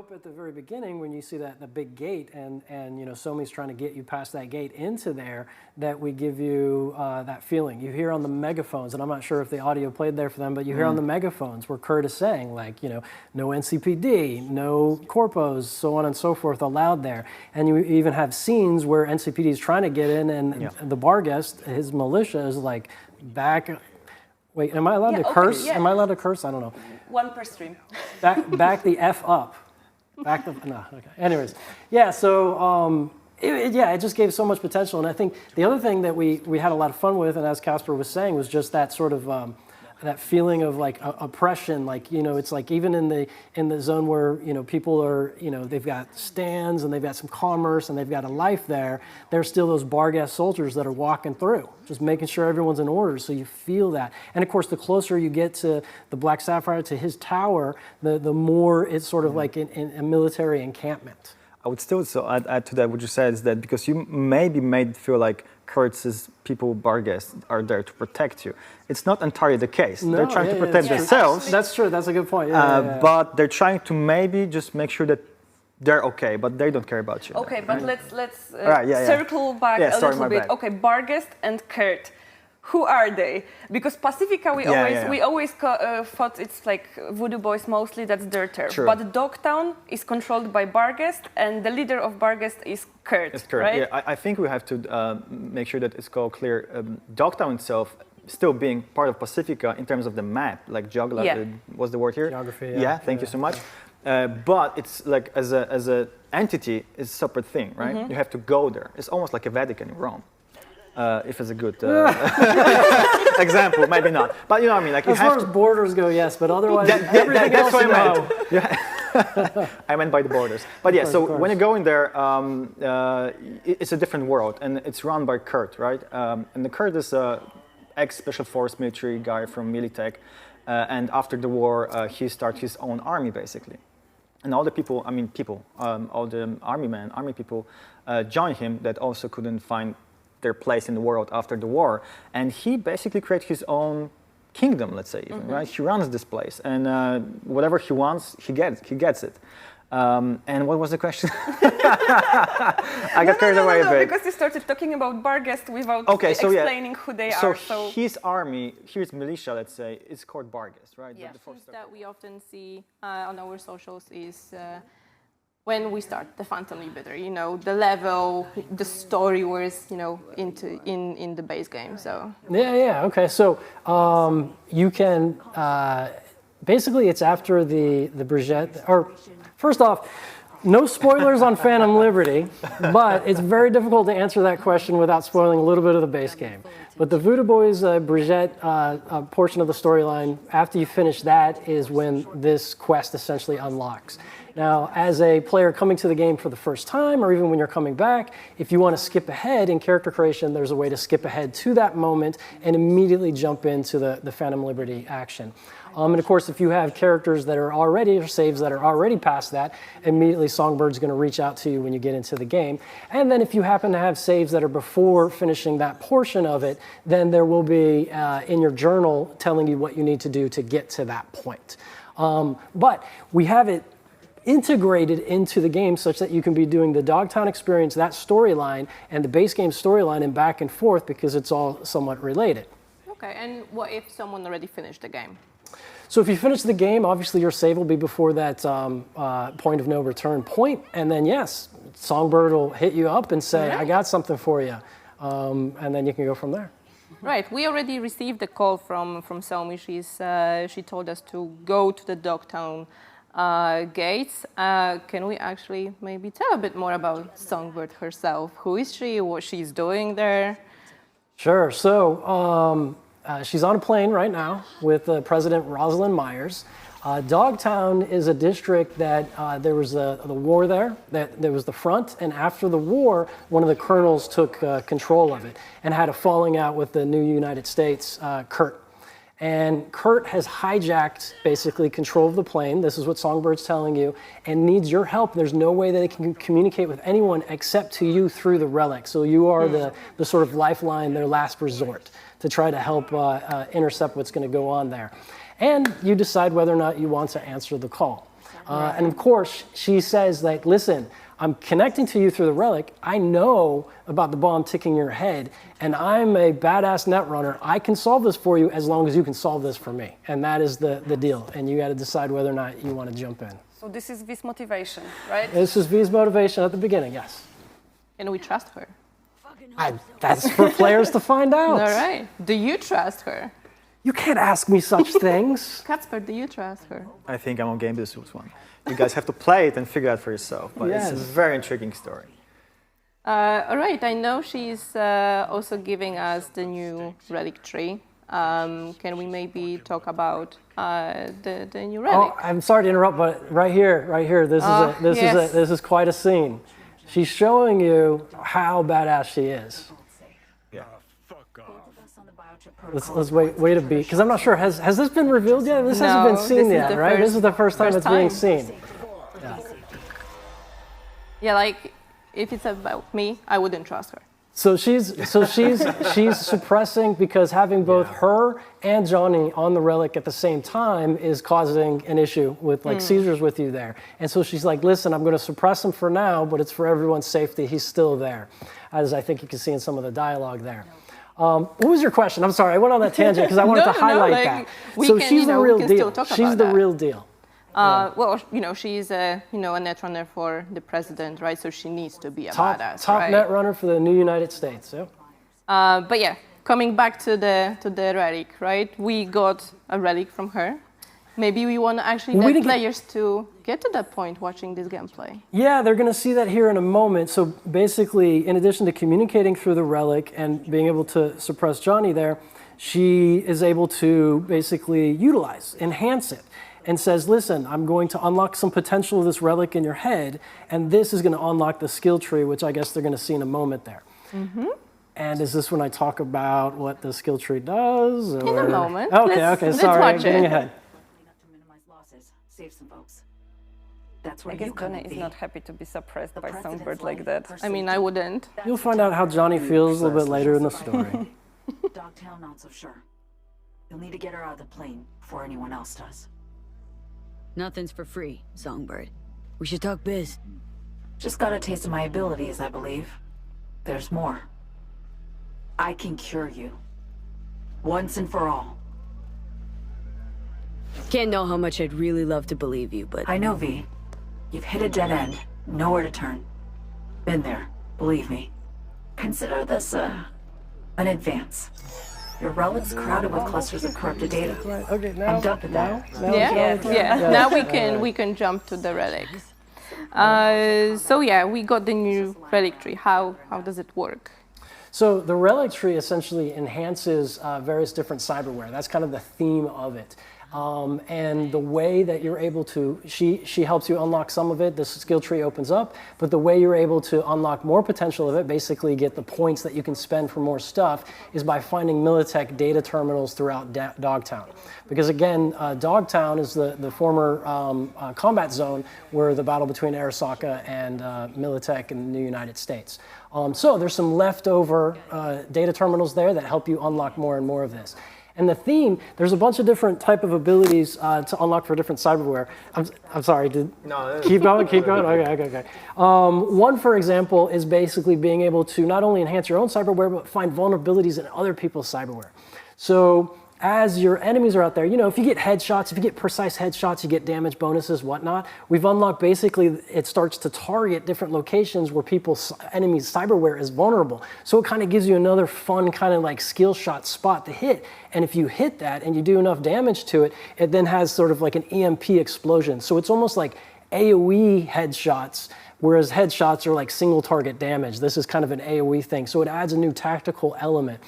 hope at the very beginning when you see that the big gate and Somi's trying to get you past that gate into there, that we give you that feeling. You hear on the megaphones, and I'm not sure if the audio played there for them, but you hear on the megaphones where Kurt is saying like, no NCPD, no corpos, so on and so forth allowed there. And you even have scenes where NCPD is trying to get in and the bar guest, his militia is like back. Wait, am I allowed to curse? Yeah. Am I allowed to curse? I don't know. One per stream. Back the F up. No, okay. Anyways, yeah, so it just gave so much potential. And I think the other thing that we had a lot of fun with, and as Casper was saying, was just that sort of that feeling of like oppression. Like, it's like even in the zone where, people are, they've got stands and they've got some commerce and they've got a life there, there's still those Barghest soldiers that are walking through, just making sure everyone's in order, so you feel that. And of course, the closer you get to the Black Sapphire, to his tower, the more it's sort of like in a military encampment. I would still add to that what you said, is that because you may be made feel like Kurtz's people, Barghest, are there to protect you. It's not entirely the case. No, they're trying to protect themselves. That's true. That's a good point. But they're trying to maybe just make sure that they're okay, but they don't care about you. Okay, but let's circle back a little bit. Okay, Barghest and Kurt. Who are they? Because Pacifica, we always thought it's like Voodoo Boys mostly, that's their turf. True. But Dogtown is controlled by Barghest, and the leader of Barghest is Kurt. It's Kurt, right? Yeah, I think we have to make sure that it's called clear. Dogtown itself still being part of Pacifica in terms of the map, like geography, what's the word here? Geography, Thank you so much. But it's like as a entity, it's a separate thing, right? Mm-hmm. You have to go there. It's almost like a Vatican in Rome. If it's a good example, maybe not. But you know what I mean? Like, as far as borders go, yes, but otherwise, everything else, what I meant. Yeah. I meant by the borders. But yeah, so when you go in there, it's a different world, and it's run by Kurt, right? And the Kurt is an ex-special force military guy from Militech, and after the war, he started his own army, basically. And all the people, all the army people joined him that also couldn't find their place in the world after the war, and he basically created his own kingdom, let's say, even, right? He runs this place, and whatever he wants, he gets it. And what was the question? I got carried away a bit. Because you started talking about Barghest without explaining who they are. So his army, his militia, let's say, is called Barghest, right? Yeah, things that we often see on our socials is when we start the Phantom Liberator, the level, the story was, in the base game. So okay. So you can basically, it's after the Brigitte. Or first off, no spoilers on Phantom Liberty, but it's very difficult to answer that question without spoiling a little bit of the base game. But the Voodoo Boys Brigitte portion of the storyline, after you finish that, is when this quest essentially unlocks. Now, as a player coming to the game for the first time, or even when you're coming back, if you want to skip ahead in character creation, there's a way to skip ahead to that moment and immediately jump into the Phantom Liberty action. And of course, if you have characters that are already, or saves that are already past that, immediately Songbird's going to reach out to you when you get into the game. And then if you happen to have saves that are before finishing that portion of it, then there will be in your journal telling you what you need to do to get to that point. But we have it integrated into the game such that you can be doing the Dogtown experience, that storyline, and the base game storyline, and back and forth, because it's all somewhat related. Okay, and what if someone already finished the game? So if you finish the game, obviously your save will be before that point of no return point, and then yes, Songbird will hit you up and say, I got something for you, and then you can go from there. Right, we already received a call from Somi. She told us to go to the Dogtown gates. Can we actually maybe tell a bit more about Songbird herself? Who is she? What she's doing there? Sure. So she's on a plane right now with President Rosalind Myers. Dogtown is a district that there was the war there. That there was the front, and after the war, one of the colonels took control of it and had a falling out with the new United States, Kurt. And Kurt has hijacked, basically, control of the plane. This is what Songbird's telling you, and needs your help. There's no way that they can communicate with anyone except to you through the relic. So you are the sort of lifeline, their last resort, to try to help intercept what's going to go on there. And you decide whether or not you want to answer the call. And of course, she says like, listen, I'm connecting to you through the relic. I know about the bomb ticking in your head, and I'm a badass netrunner. I can solve this for you as long as you can solve this for me. And that is the deal. And you got to decide whether or not you want to jump in. So this is V's motivation, right? This is V's motivation at the beginning, yes. And we trust her. That's for players to find out. All right. Do you trust her? You can't ask me such things. Kacper, do you trust her? I think I'm on game this one. You guys have to play it and figure it out for yourself. But yes. It's a very intriguing story. All right. I know she's also giving us the new relic tree. Can we maybe talk about the new relic? Oh, I'm sorry to interrupt, but right here, this is quite a scene. She's showing you how badass she is. Yeah. Let's wait a beat, because I'm not sure, has this been revealed yet? This hasn't been seen yet, right? This is the first time it's being seen. Yeah, like, if it's about me, I wouldn't trust her. So she's suppressing, because having both her and Johnny on the relic at the same time is causing an issue with like seizures with you there. And so she's like, listen, I'm going to suppress him for now, but it's for everyone's safety. He's still there, as I think you can see in some of the dialogue there. What was your question? I'm sorry, I went on that tangent because I wanted to highlight that. So she's the real deal. She's the real deal. Well, she's a netrunner for the president, right? So she needs to be a badass, top right? netrunner for the new United States. Yeah. But yeah, coming back to the relic, right? We got a relic from her. Maybe we want to actually get players to get to that point watching this gameplay. Yeah, they're going to see that here in a moment. So basically, in addition to communicating through the relic and being able to suppress Johnny there, she is able to basically utilize, enhance it, and says, listen, I'm going to unlock some potential of this relic in your head, and this is going to unlock the skill tree, which I guess they're going to see in a moment there. Mm-hmm. And is this when I talk about what the skill tree does? Or? In a moment. Okay, sorry, I'm getting ahead. Save some folks. That's where I guess Johnny is not happy to be suppressed by Songbird like that. I mean, I wouldn't. You'll find out how Johnny feels a little bit later in the story. Dogtown, not so sure. You'll need to get her out of the plane before anyone else does. Nothing's for free, Songbird. We should talk biz. Just got a taste of my abilities, I believe. There's more. I can cure you. Once and for all. Can't know how much I'd really love to believe you, but... I know, V. You've hit a dead end. Nowhere to turn. Been there. Believe me. Consider this, an advance. Your relic's crowded with clusters of corrupted data. Okay, now, I'm dumping that. Now we can jump to the relic. So yeah, we got the new relic tree. How does it work? So the relic tree essentially enhances various different cyberware. That's kind of the theme of it. And the way that you're able to, she helps you unlock some of it, the skill tree opens up, but the way you're able to unlock more potential of it, basically get the points that you can spend for more stuff, is by finding Militech data terminals throughout Dogtown. Because again, Dogtown is the former combat zone where the battle between Arasaka and Militech in the United States. So there's some leftover data terminals there that help you unlock more and more of this. And the theme, there's a bunch of different type of abilities to unlock for different cyberware. I'm sorry, keep going? Okay. One, for example, is basically being able to not only enhance your own cyberware, but find vulnerabilities in other people's cyberware. So as your enemies are out there, if you get headshots, if you get precise headshots, you get damage bonuses, whatnot. We've unlocked basically, it starts to target different locations where enemies' cyberware is vulnerable. So it kind of gives you another fun kind of like skill shot spot to hit. And if you hit that and you do enough damage to it, it then has sort of like an EMP explosion. So it's almost like AoE headshots, whereas headshots are like single target damage. This is kind of an AoE thing. So it adds a new tactical element.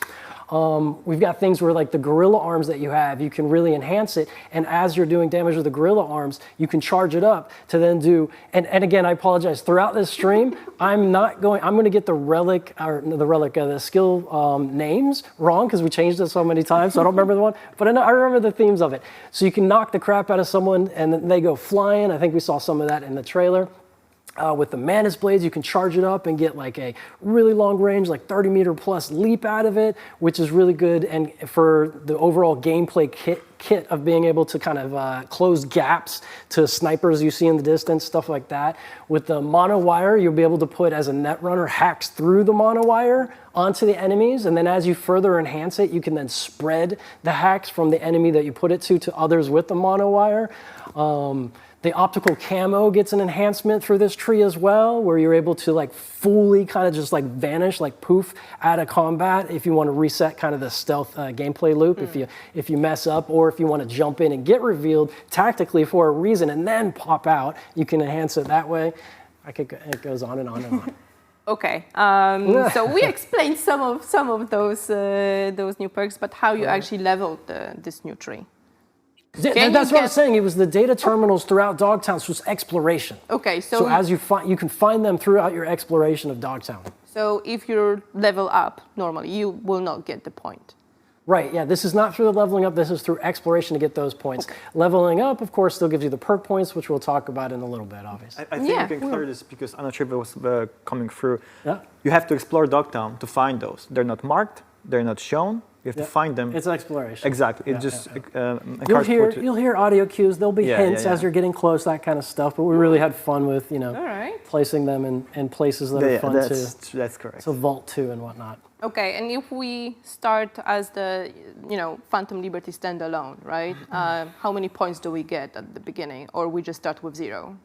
We've got things where like the gorilla arms that you have, you can really enhance it. And as you're doing damage with the gorilla arms, you can charge it up to then do, and again, I apologize, throughout this stream, I'm going to get the skill names wrong because we changed it so many times, so I don't remember the one, but I remember the themes of it. So you can knock the crap out of someone and then they go flying. I think we saw some of that in the trailer. With the Mantis blades, you can charge it up and get like a really long range, like 30 meter plus leap out of it, which is really good. And for the overall gameplay kit of being able to kind of close gaps to snipers you see in the distance, stuff like that. With the monowire, you'll be able to put, as a netrunner, hacks through the monowire onto the enemies. And then as you further enhance it, you can then spread the hacks from the enemy that you put it to others with the monowire. The optical camo gets an enhancement through this tree as well, where you're able to like fully kind of just like vanish, like poof, out of combat if you want to reset kind of the stealth gameplay loop, if you mess up, or if you want to jump in and get revealed tactically for a reason and then pop out, you can enhance it that way. It goes on and on and on. Okay, so we explained some of those new perks, but how you actually leveled this new tree. That's what I was saying. It was the data terminals throughout Dogtown, so it's exploration. Okay, so as you can find them throughout your exploration of Dogtown. So if you level up normally, you will not get the point. Right, yeah, this is not through the leveling up, this is through exploration to get those points. Okay. Leveling up, of course, still gives you the perk points, which we'll talk about in a little bit, obviously. I think you can clear this because I'm not sure if it was coming through. Yeah. You have to explore Dogtown to find those. They're not marked, they're not shown. You have to find them. It's exploration. Exactly. You'll hear audio cues. There'll be hints as you're getting close, that kind of stuff. But we really had fun with placing them in places that are fun too. That's correct. So Vault 2 and whatnot. Okay, and if we start as the Phantom Liberty standalone, right? How many points do we get at the beginning, or we just start with 0?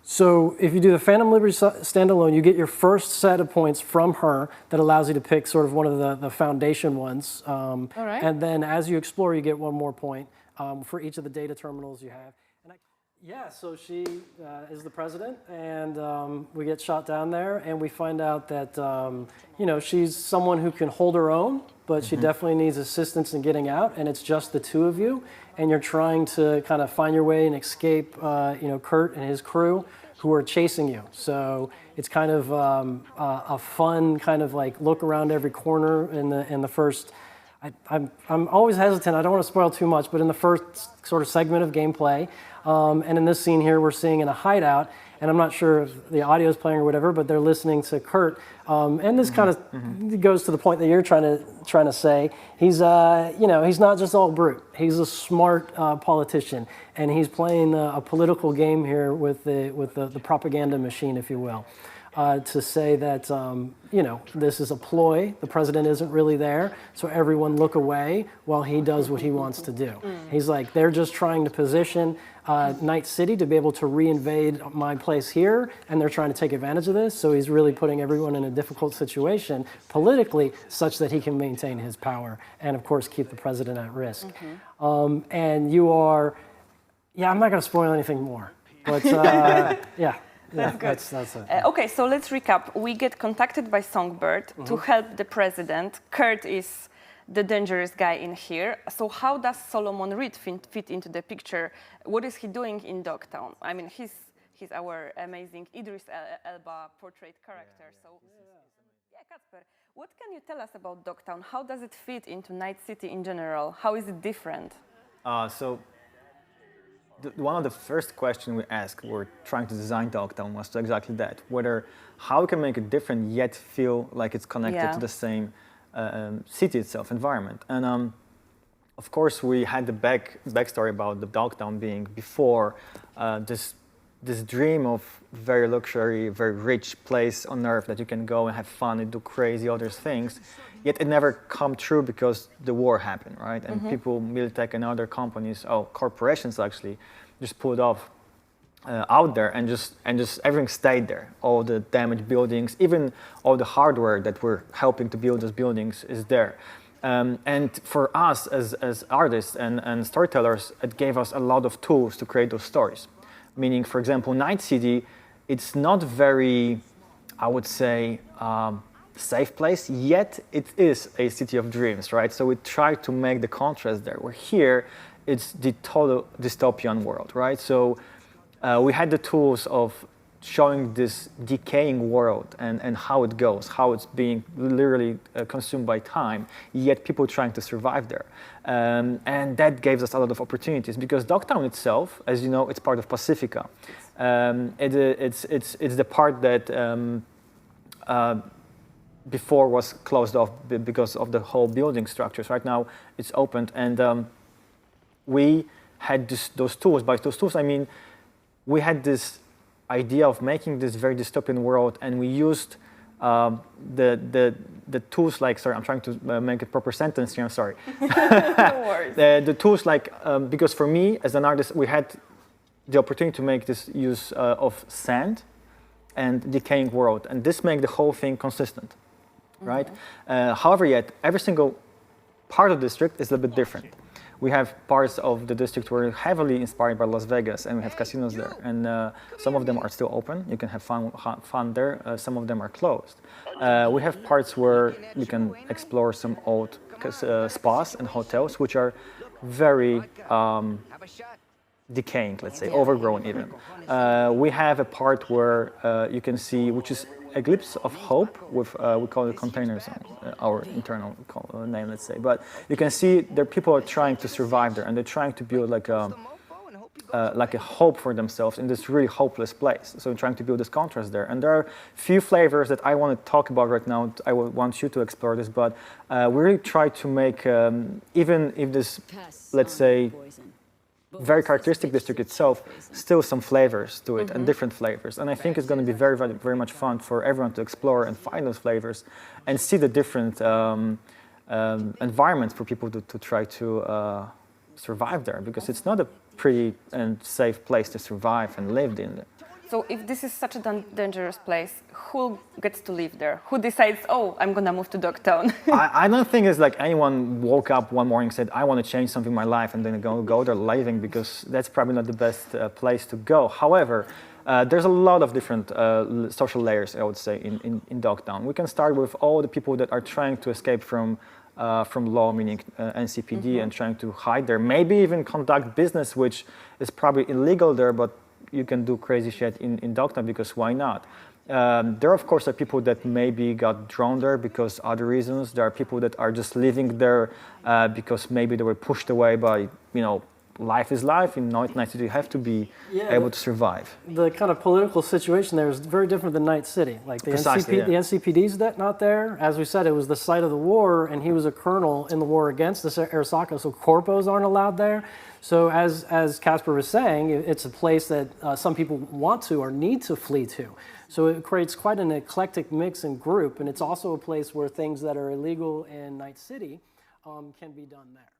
So if you do the Phantom Liberty standalone, you get your first set of points from her that allows you to pick sort of one of the foundation ones. And then as you explore, you get one more point for each of the data terminals you have. So she is the president, and we get shot down there, and we find out that she's someone who can hold her own, but she definitely needs assistance in getting out, and it's just the two of you, and you're trying to kind of find your way and escape, Kurt and his crew who are chasing you. So it's kind of a fun kind of like look around every corner in the first. I'm always hesitant. I don't want to spoil too much, but in the first sort of segment of gameplay, and in this scene here, we're seeing in a hideout, and I'm not sure if the audio is playing or whatever, but they're listening to Kurt, and this kind of goes to the point that you're trying to say. He's he's not just all brute. He's a smart politician, and he's playing a political game here with the propaganda machine, if you will. To say that, this is a ploy, the president isn't really there, so everyone look away while he does what he wants to do. He's like, they're just trying to position Night City to be able to reinvade my place here, and they're trying to take advantage of this, so he's really putting everyone in a difficult situation politically such that he can maintain his power and, of course, keep the president at risk. And you are, I'm not going to spoil anything more, but That's good. That's it. Okay, so let's recap. We get contacted by Songbird to help the president. Kurt is the dangerous guy in here. So how does Solomon Reed fit into the picture? What is he doing in Dogtown? I mean, he's our amazing Idris Elba portrait character. Kacper, what can you tell us about Dogtown? How does it fit into Night City in general? How is it different? One of the first questions we asked, we're trying to design Dogtown, was exactly that: how we can make it different yet feel like it's connected to the same city itself, environment. And of course, we had the backstory about the Dogtown being before this dream of very luxury, very rich place on Earth that you can go and have fun and do crazy other things. Yet it never come true because the war happened, right? And people, Militech and other companies, corporations actually, just pulled off out there, and just everything stayed there. All the damaged buildings, even all the hardware that we're helping to build those buildings is there. And for us as artists and storytellers, it gave us a lot of tools to create those stories. Meaning, for example, Night City, it's not very, I would say, safe place, yet it is a city of dreams, right? So we try to make the contrast there. Where here, it's the total dystopian world, right? So we had the tools of showing this decaying world and how it goes, how it's being literally consumed by time, yet people trying to survive there. And that gave us a lot of opportunities because Dogtown itself, as you know, it's part of Pacifica. It's the part that before was closed off because of the whole building structures. Right now it's opened, and we had those tools. By those tools, I mean we had this idea of making this very dystopian world, and we used the tools like, sorry, I'm trying to make a proper sentence here, I'm sorry. No worries. The tools like, because for me as an artist, we had the opportunity to make this use of sand and decaying world, and this made the whole thing consistent, right? However, yet every single part of the district is a little bit different. We have parts of the district where heavily inspired by Las Vegas, and we have casinos there. And some of them are still open. You can have fun there. Some of them are closed. We have parts where you can explore some old spas and hotels, which are very decaying, let's say, overgrown even. We have a part where you can see, which is a glimpse of hope with, we call it container zone, our internal name, let's say. But you can see there people are trying to survive there, and they're trying to build like a hope for themselves in this really hopeless place. So we're trying to build this contrast there. And there are few flavors that I want to talk about right now. I want you to explore this, but we really try to make, even if this, let's say, very characteristic district itself, still some flavors to it and different flavors. And I think it's going to be very, very, very much fun for everyone to explore and find those flavors and see the different environments for people to try to survive there, because it's not a pretty and safe place to survive and live in. So if this is such a dangerous place, who gets to live there? Who decides, oh, I'm going to move to Dogtown? I don't think it's like anyone woke up one morning and said, I want to change something in my life, and then go there living, because that's probably not the best place to go. However, there's a lot of different social layers, I would say, in Dogtown. We can start with all the people that are trying to escape from law, meaning NCPD, and trying to hide there. Maybe even conduct business, which is probably illegal there, but you can do crazy shit in Dogtown, because why not? There, of course, are people that maybe got drawn there because other reasons. There are people that are just living there because maybe they were pushed away by, life is life. In Night City, you have to be able to survive. The kind of political situation there is very different than Night City. Like the NCPD's not there. As we said, it was the site of the war, and he was a colonel in the war against the Arasaka, so corpos aren't allowed there. So as Casper was saying, it's a place that some people want to or need to flee to. So it creates quite an eclectic mix and group, and it's also a place where things that are illegal in Night City can be done there.